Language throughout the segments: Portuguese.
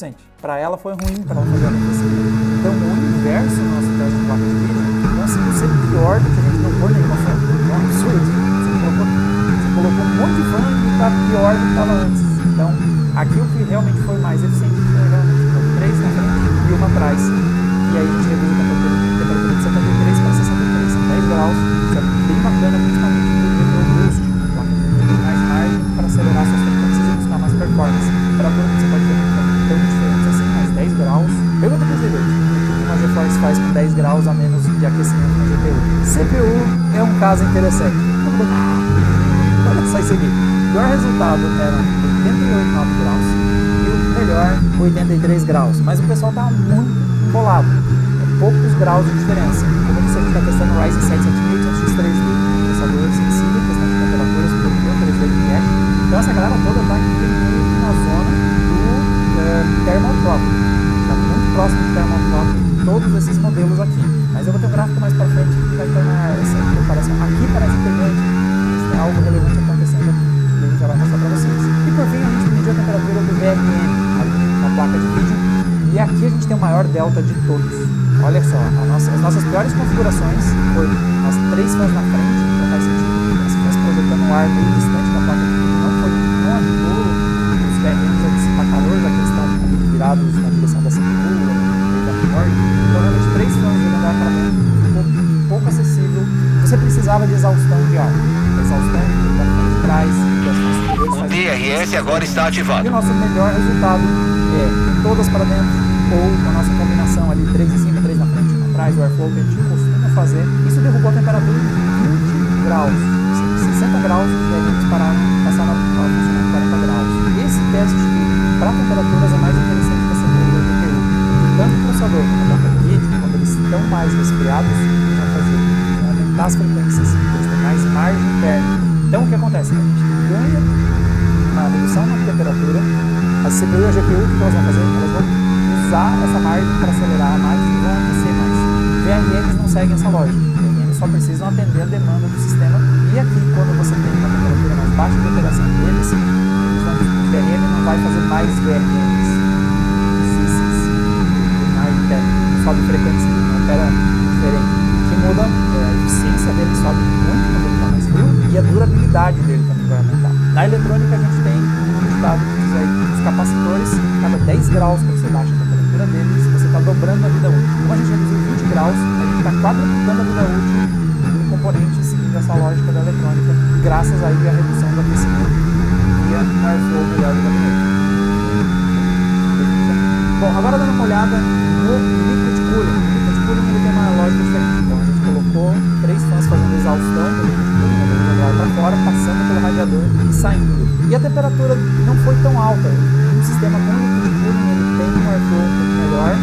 sente. Para ela foi ruim para ela fazer aquecimento. Então o universo do nosso teste de placa de vídeo conseguiu ser pior do que a gente não pôr nenhuma fã. É um absurdo. Você colocou um monte de fã e está pior do que estava antes. Então aqui o que realmente foi mais eficiente foi realmente 3 na frente e uma atrás. E aí a gente reduz a temperatura de 73 para 63, são 10 graus. Isso é bem bacana, principalmente no GPU Boost, placa de vídeo mais margem para acelerar suas frequências e buscar mais performance. A temperatura que você pode ver tão diferente assim, mais 10 graus. Pergunta para os dedos. Uma GeForce faz com 10 graus a menos de aquecimento na GPU. CPU é um caso interessante. Olha só isso aqui. O pior resultado era 88,9 graus e o melhor 83 graus. Mas o pessoal está muito embolado. É poucos graus de diferença. Como você está testando o Ryzen 7 7800X 3D, processador sensível, questão de temperaturas, produtor 3D de cache. Então essa galera toda está aqui na zona do thermal drop. Está muito próximo do thermal drop todos esses modelos aqui, mas eu vou ter um gráfico mais para frente que vai tornar essa comparação aqui parece integrante, mas tem algo relevante acontecendo aqui, que a gente já vai mostrar para vocês. E por fim a gente mediu a temperatura do VRM na placa de vídeo, e aqui a gente tem o maior delta de todos. Olha só, as nossas piores configurações foi as 3 fãs na frente, não faz sentido, as fãs projetando um ar meio distante da placa de vídeo, não ajudou os VRMs a dissipar calor, já que eles estão virados na direção da CPU, então realmente 3 fãs de andar para dentro ficou pouco acessível. Você precisava de exaustão de ar. A exaustão da frente de trás e das fãs superiores. O DRS agora está ativado. E o nosso melhor resultado é todas para dentro ou a nossa combinação ali 3 em cima, 3 na frente, 1 atrás, o airflow que a gente costuma fazer. Isso derrubou a temperatura em 20 graus. 60 graus e aí eles passaram a funcionar em 40 graus. Esse teste para temperaturas é mais interessante que a CPU da GPU. Tanto o processador como a placa de vídeo, quando eles estão mais resfriados, eles vão fazer aumentar as frequências, eles têm mais margem interna. Então o que acontece? A gente ganha uma redução na temperatura, a CPU e a GPU, o que elas vão fazer? Elas vão usar essa margem para acelerar mais e vão aquecer mais. VRMs não seguem essa lógica. VRMs só precisam atender a demanda do sistema. E aqui, quando você tem uma temperatura mais baixa de operação deles, o VRM não vai fazer mais VRMs. Sobe frequência, não opera diferente. O que muda é a eficiência dele, sobe muito quando ele está mais frio, e a durabilidade dele também vai aumentar. Na eletrônica a gente tem um resultado que diz aí que os capacitores, cada 10 graus que você baixa a temperatura deles, você está dobrando a vida útil. Como a gente reduziu 20 graus, a gente está quadruplicando a vida útil do componente seguindo essa lógica da eletrônica, graças aí à redução do aquecimento e a airflow melhor do gabinete. Bom, agora dando uma olhada no liquid cooling. O liquid cooling ele tem uma lógica diferente. Então a gente colocou 3 fãs fazendo exaustão do liquid cooling, mandando para fora, passando pelo radiador e saindo. E a temperatura não foi tão alta. O sistema com liquid cooling ele tem um airflow um pouco melhor.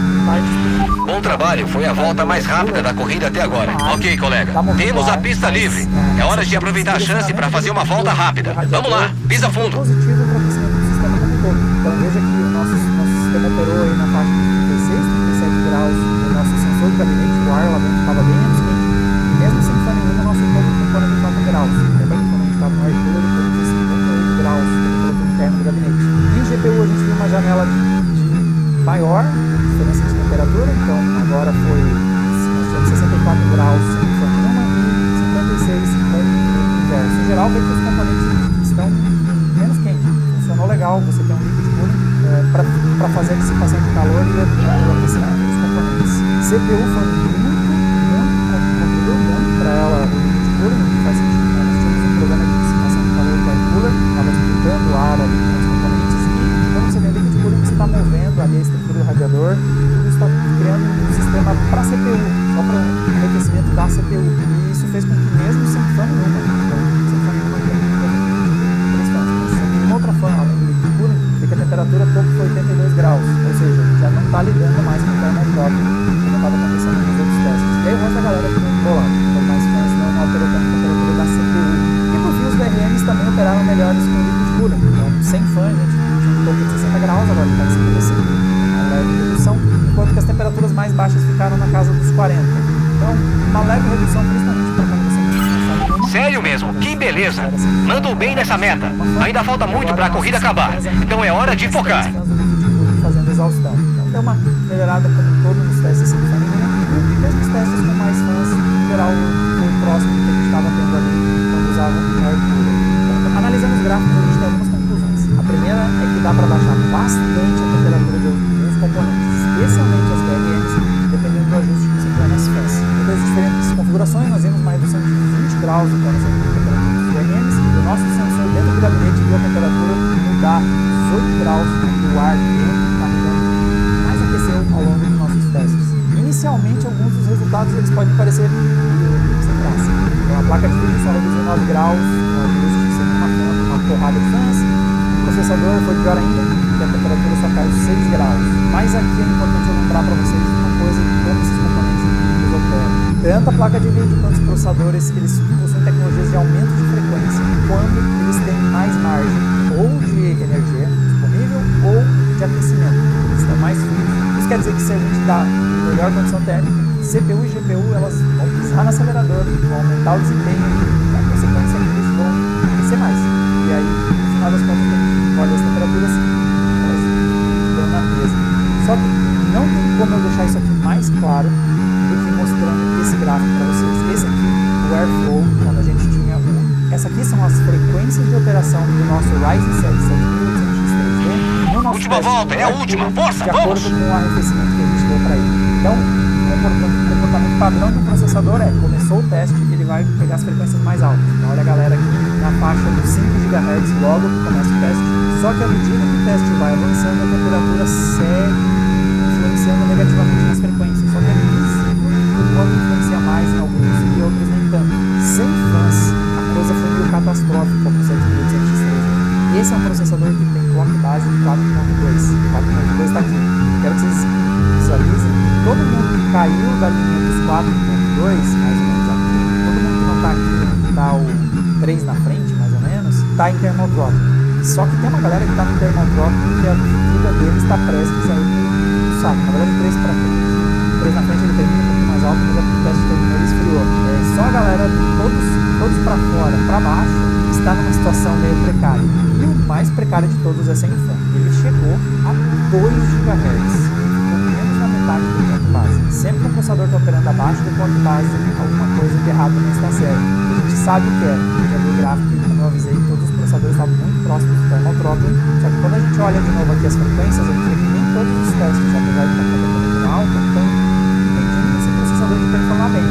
Bom trabalho, foi a volta mais rápida da corrida até agora. Ok, colega, temos a pista livre. É hora de aproveitar a chance para fazer uma volta rápida. Vamos lá, pisa fundo. Positivo para o aquecimento do sistema como um todo. Então veja que o nosso sistema operou aí na faixa de 36, 37 graus. O nosso sensor de gabinete, o ar lá dentro estava bem menos quente. E mesmo sem fã nenhuma, o nosso topo ficou 44 graus. Lembra que quando a gente estava no ar puro, ele foi 58 graus de temperatura interna do gabinete. E em GPU a gente viu uma janela de maior diferença de temperatura, então agora foi 64 graus sem fã nenhuma e 56 com o inverso. Em geral, vê que os componentes estão menos quentes. Funcionou legal, você tem um liquid cooling para fazer a dissipação de calor e o aquecimento dos componentes. CPU foi muito contribuiu para ela o liquid cooling, que faz sentido. Nós tínhamos um programa de dissipação de calor do air cooler, estava disputando o ar ali com os componentes e quando você tem liquid cooling, você está movendo ali a estrutura do radiador, tudo está criando um sistema para CPU, só para o aquecimento da CPU. E isso fez com que mesmo sem fã nenhuma, outra fã, além do liquid cooling, fica a temperatura pouco foi 82 graus, ou seja, já não está lidando mais com o thermal drop, como estava acontecendo nos outros testes. E aí o resto da galera ficou embolado, então mais fãs não alterou tanto a temperatura da CPU. E por fim os VRMs também operaram melhores com o liquid cooling, então sem fã a gente tinha um topo de 60 graus, agora ele está em 55, uma leve redução, enquanto que as temperaturas mais baixas ficaram na casa dos 40. Então, uma leve redução, principalmente para quando você sério mesmo, que beleza! Mandou bem nessa meta. Ainda falta muito para a corrida acabar, então é hora de focar. Fazendo exaustão. Então deu uma melhorada como um todo nos testes sem farinha, né? E mesmo os testes com mais fãs, em geral, foi próximo do que a gente estava tendo ali quando usava o air cooler. Então, analisando os gráficos, a gente tem algumas conclusões. A primeira é que dá para baixar bastante a temperatura de alguns componentes, especialmente as VRMs, dependendo do ajuste que você tiver nas fãs. Entre as diferentes configurações, nós vimos uma redução de 20 graus então, na temperatura dos VRMs, e o nosso sensor dentro do gabinete viu a temperatura mudar 18 graus do ar dentro, está mudando, mais aqueceu ao longo dos nossos testes. Inicialmente, alguns dos resultados eles podem parecer sem graça. Então, a placa de vídeo só reduziu 9 graus, no ajuste sem uma porrada de fãs. O processador foi pior ainda, porque a temperatura só caiu 6 graus. Mas aqui é importante eu lembrar para vocês uma coisa de como esses componentes eles operam. Tanto a placa de vídeo quanto os processadores, eles possuem tecnologias de aumento de frequência, quando eles têm mais margem, ou de energia disponível, ou de aquecimento. Eles estão mais frios. Isso quer dizer que se a gente dá melhor condição térmica, CPU e GPU elas vão pisar no acelerador, vão aumentar o desempenho e a consequência é que eles vão crescer mais. E aí, no final das contas, olha as temperaturas, elas estão na mesa. Só que não tem como eu deixar isso aqui mais claro do que mostrando esse gráfico para vocês. Esse aqui, o Airflow, quando a gente tinha essa aqui são as frequências de operação do nosso Ryzen 7 7800X3D. No nosso última volta, é a última, força, de acordo com o arrefecimento que a gente deu para ele. Então, o comportamento padrão do processador começou o teste, ele vai pegar as frequências mais altas. Então, olha a galera aqui na faixa dos 5 GHz logo que começa o teste. Só que à medida que o teste vai avançando, a temperatura segue influenciando negativamente nas frequências. Só que é visível o quanto influencia mais em alguns e outros nem tanto. Sem fãs, a coisa foi meio catastrófica para o 7800X3D. Esse é um processador que tem clock base de 4.2. 4.2 está aqui. Quero que vocês visualizem que todo mundo que caiu da linha dos 4.2, mais ou menos aqui, todo mundo que não está aqui, que está o 3 na frente, mais ou menos, está em thermal drop. Só que tem uma galera que está no thermal drop que a vida deles está prestes a ir no saco. Na verdade, 3 para frente. 3 na frente ele termina um pouquinho mais alto, mas o teste terminou e esfriou. Só a galera, todos para fora, para baixo, está numa situação meio precária. E o mais precário de todos é sem fã. Ele chegou a 2 GHz. Ficou menos da metade do clock base. Sempre que o processador está operando abaixo do clock base, alguma coisa de errado não está certo. A gente sabe o que é. Já viu o gráfico, como eu avisei, todos os processadores estavam muito próximos do thermal throttling. Só que quando a gente olha de novo aqui as frequências, a gente vê que nem todos os testes, apesar de estar com a temperatura alta, estão impedindo esse processador de performar bem.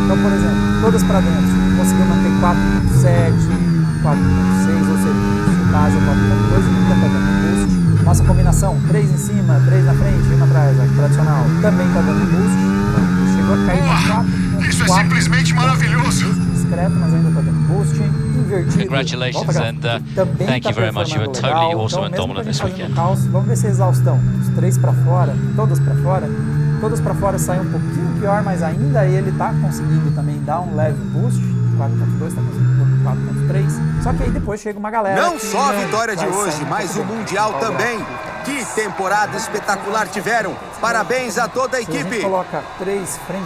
Então, por exemplo, todas para dentro, conseguiu manter 4.7, 4.6, ou seja, no caso 4.2 e nunca está dando boost. Nossa combinação, 3 em cima, 3 na frente, 1 atrás, a tradicional, também está dando boost. Então, chegou a cair para 4.4. Isso é simplesmente maravilhoso! Discreto, mas ainda está dando boost. Invertido. Congratulations and thank you very much. You were totally awesome and dominant this weekend. Caos, vamos ver se a exaustão, os 3 para fora, todas para fora saem um pouquinho pior, mas ainda ele está conseguindo também dar um leve boost. 4.2 está conseguindo 4.3. Só que aí depois chega uma galera. Não só a vitória de hoje, mas o Mundial também. Que temporada espetacular tiveram! Parabéns a toda a equipe! Se a gente coloca 3 frente,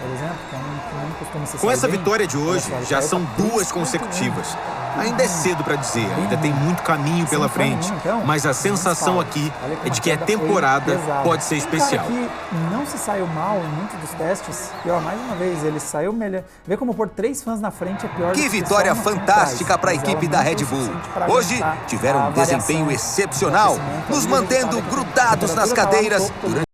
por exemplo, que não costuma se Com essa bem, vitória de hoje, já são 2 consecutivas. Ainda é cedo para dizer, ainda tem muito caminho pela frente, mas a sensação aqui é de que a temporada pode ser especial. Que não se saiu mal em muitos dos testes, e ó, mais uma vez, ele saiu melhor. Vê como pôr 3 fãs na frente é pior. Que vitória fantástica para a equipe da Red Bull. Hoje tiveram um desempenho excepcional, nos mantendo grudados nas cadeiras durante